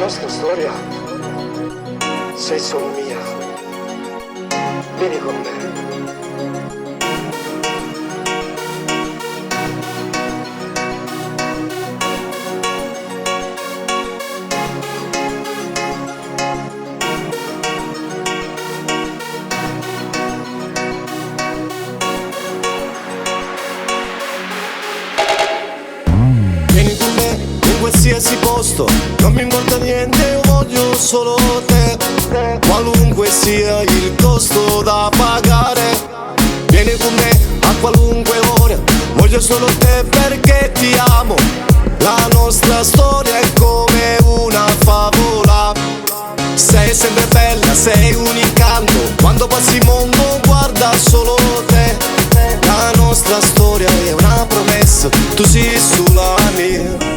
nostra storia sei solo mia. Vieni con me. Vieni con me in qualsiasi posto, non mi importa niente, io voglio solo te. Qualunque sia il costo da pagare, vieni con me a qualunque ora, voglio solo te perché ti amo. La nostra storia è come una favola, sei sempre bella, sei un incanto, quando passi il mondo guarda solo te. La nostra storia è una promessa, tu sei sulla mia.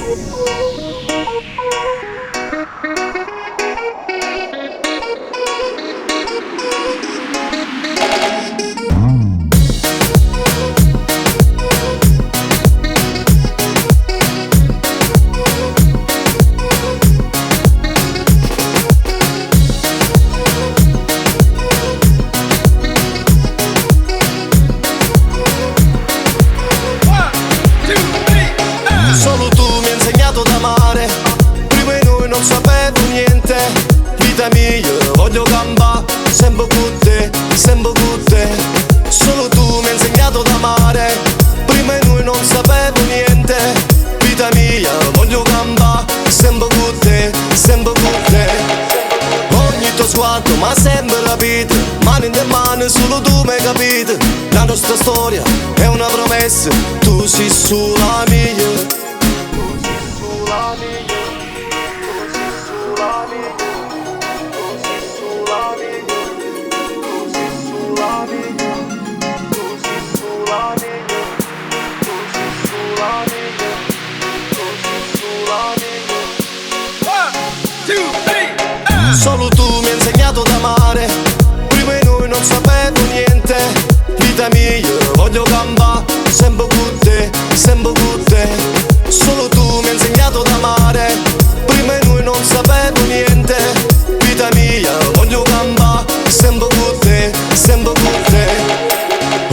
Solo tu mi hai insegnato ad amare, prima di noi non sapevo niente. Vita mia, voglio gamba, sempre con te, sempre con te. Solo tu mi hai insegnato ad amare, prima di noi non sapevo niente. Vita mia, voglio gamba, sempre con te, sempre con te. Ogni tuo sguardo ma sempre rapito, mano in mano solo tu mi hai capito. La nostra storia è una promessa, tu sei sulla mia. Solo tu mi hai insegnato ad amare, prima di noi non sapevo niente. Vita mia, voglio gamba, sempre con te, sempre con te. Solo tu mi hai insegnato ad amare, prima di noi non sapevo niente. Vita mia, voglio gamba, sempre con te, sempre con te.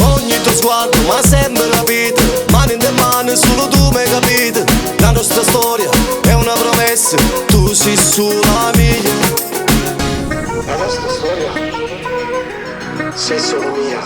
Ogni tuo sguardo ma sempre rapito, mano in mano solo tu mi hai capito. La nostra storia è una promessa, tu sei sulla mia. La nostra storia sei solo mia.